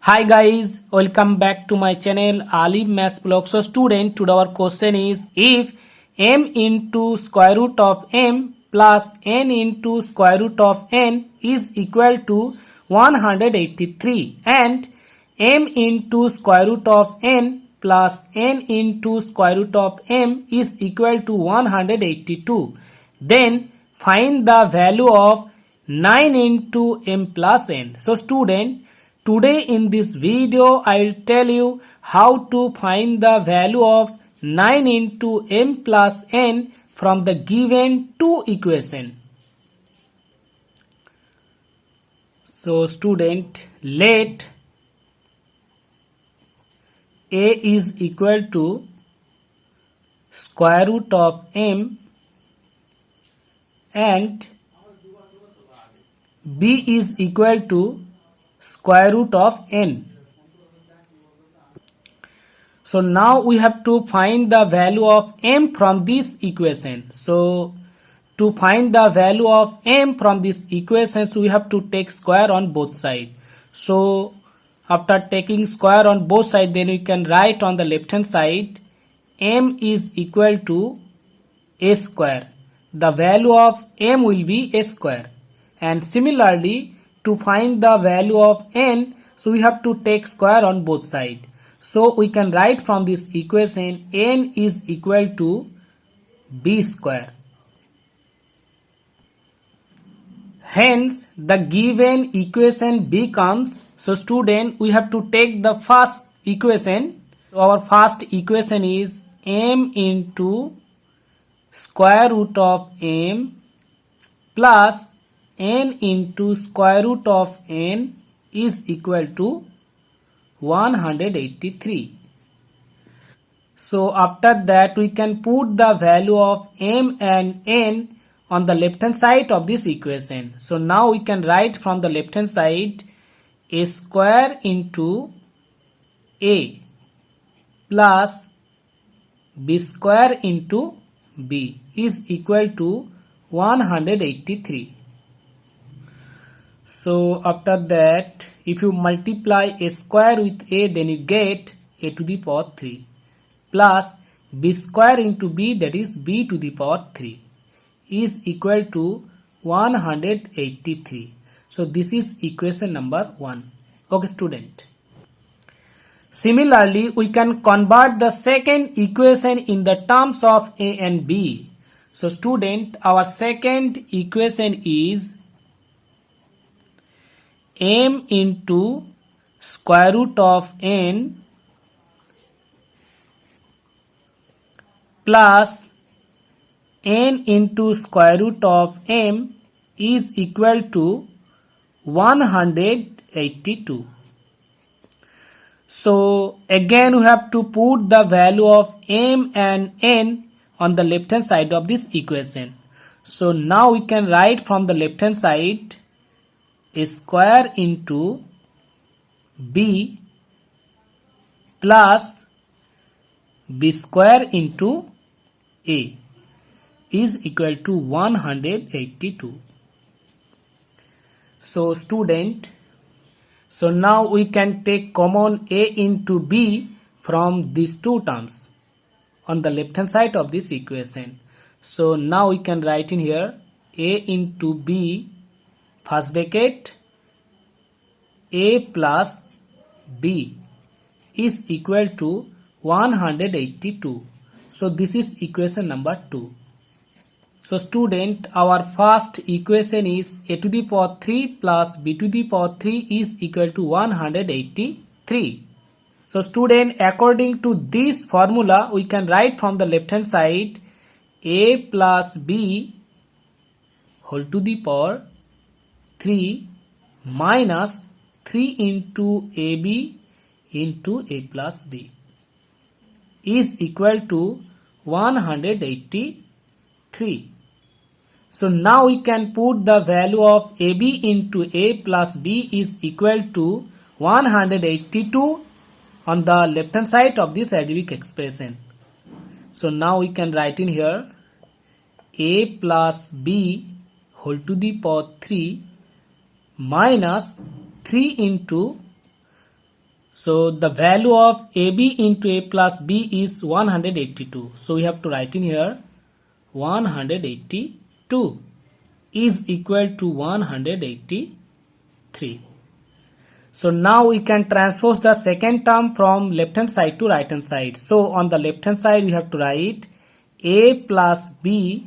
Hi guys, welcome back to my channel Ali Maths Blog. So student, today our question is if m into square root of m plus n into square root of n is equal to 183 and m into square root of n plus n into square root of m is equal to 182, then find the value of 9 into m plus n. So student, today in this video I will tell you how to find the value of 9 into m plus n from the given two equation. So student, let a is equal to square root of m and b is equal to square root of n. So now we have to find the value of m from this equation. So to find the value of m from this equation, so we have to take square on both sides. So after taking square on both sides, then we can write on the left hand side m is equal to a square. The value of m will be a square. And similarly, to find the value of n, so we have to take square on both sides. So we can write from this equation n is equal to b square. Hence, the given equation becomes, so student, we have to take the first equation. So our first equation is m into square root of m plus n into square root of n is equal to 183. So after that we can put the value of m and n on the left hand side of this equation. So now we can write from the left hand side a square into a plus b square into b is equal to 183. So after that, if you multiply a square with a, then you get a to the power 3 plus b square into b, that is b to the power 3 is equal to 183. So this is equation number 1. Okay student. Similarly, we can convert the second equation in the terms of a and b. So student, our second equation is m into square root of n plus n into square root of m is equal to 182. So again we have to put the value of m and n on the left hand side of this equation. So now we can write from the left hand side a square into b plus b square into a is equal to 182. So student, so now we can take common a into b from these two terms on the left hand side of this equation. So now we can write in here a into b, first bracket, a plus b is equal to 182. So this is equation number 2. So student, our first equation is a to the power 3 plus b to the power 3 is equal to 183. So student, according to this formula, we can write from the left hand side a plus b whole to the power 3 minus 3 into ab into a plus b is equal to 183. So now we can put the value of ab into a plus b is equal to 182 on the left hand side of this algebraic expression. So now we can write in here a plus b whole to the power 3 minus 3 into So the value of AB into A plus B is 182. So we have to write in here 182 is equal to 183. So now we can transpose the second term from left hand side to right hand side. So on the left hand side we have to write A plus B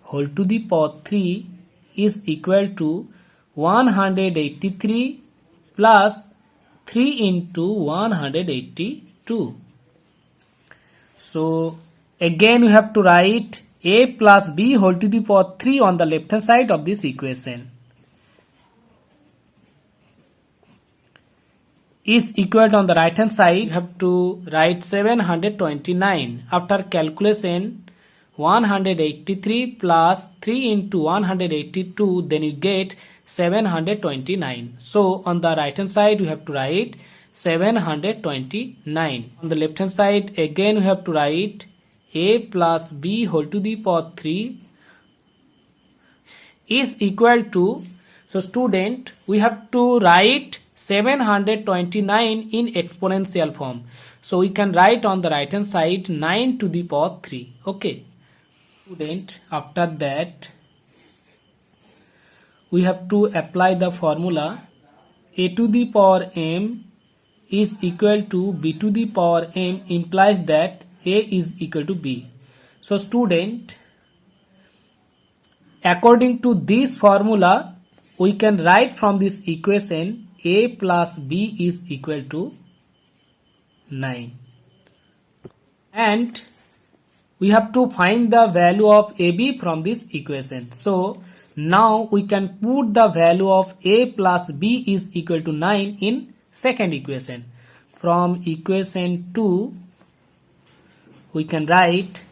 whole to the power 3 is equal to 183 plus 3 into 182. So again we have to write A plus B whole to the power 3 on the left hand side of this equation is equal to, on the right hand side you have to write 729. After calculation 183 plus 3 into 182, then you get 729. So on the right hand side we have to write 729. On the left hand side again we have to write A plus B whole to the power 3 is equal to, so student, we have to write 729 in exponential form. So we can write on the right hand side 9 to the power 3. Okay. Student, after that we have to apply the formula A to the power m is equal to B to the power m implies that A is equal to B. So student, according to this formula we can write from this equation A plus B is equal to 9 and we have to find the value of AB from this equation. So now we can put the value of A plus B is equal to 9 in second equation. From equation 2 we can write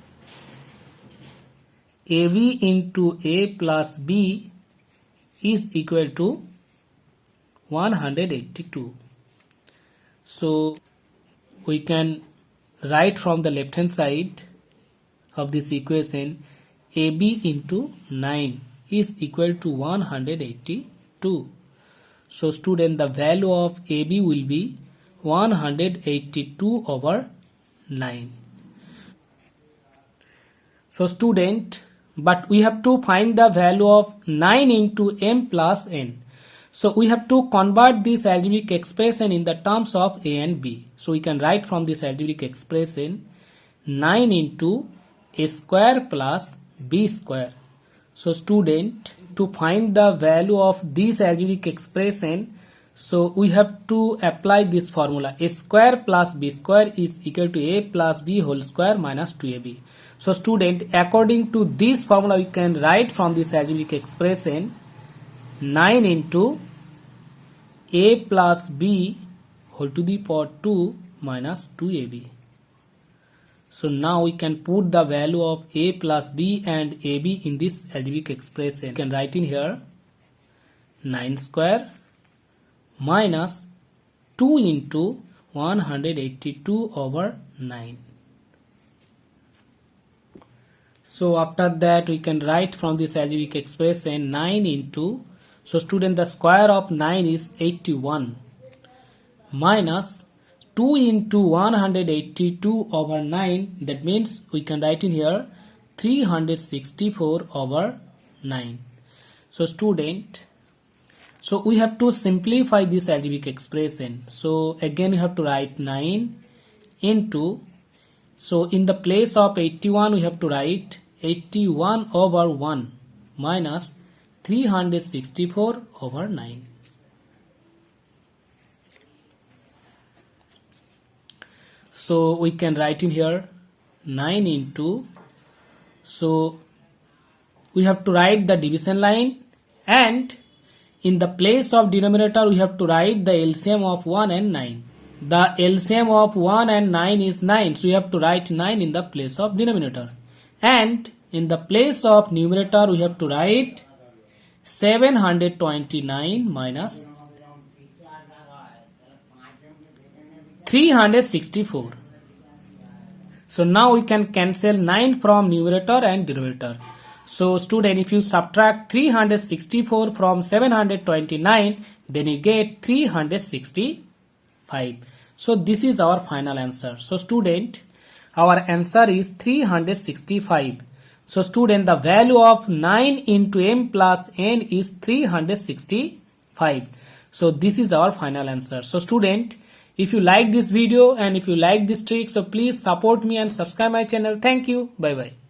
AB into A plus B is equal to 182. So we can write from the left hand side of this equation AB into 9 is equal to 182. So student, the value of AB will be 182 over 9. So student, but we have to find the value of 9 into m plus n. So we have to convert this algebraic expression in the terms of A and B. So we can write from this algebraic expression 9 into A square plus B square. So student, to find the value of this algebraic expression, so we have to apply this formula. A square plus B square is equal to A plus B whole square minus 2AB. So student, according to this formula we can write from this algebraic expression 9 into A plus B whole to the power 2 minus 2AB. So now we can put the value of A plus B and AB in this algebraic expression. We can write in here 9 square minus 2 into 182 over 9. So after that we can write from this algebraic expression 9 into, so student, the square of 9 is 81 minus 2 into 182 over 9, that means we can write in here 364 over 9. So student, so we have to simplify this algebraic expression. So again we have to write 9 into, so in the place of 81 we have to write 81 over 1 minus 364 over 9. So we can write in here 9 into, so we have to write the division line and in the place of denominator we have to write the LCM of 1 and 9. The LCM of 1 and 9 is 9, so you have to write 9 in the place of denominator. And in the place of numerator we have to write 729 minus 364. So now we can cancel 9 from numerator and denominator. So student, if you subtract 364 from 729, then you get 364. 5. So this is our final answer. So student, our answer is 365. So student, the value of 9 into m plus n is 365. So this is our final answer. So student, if you like this video and if you like this trick, so please support me and subscribe my channel. Thank you. Bye bye.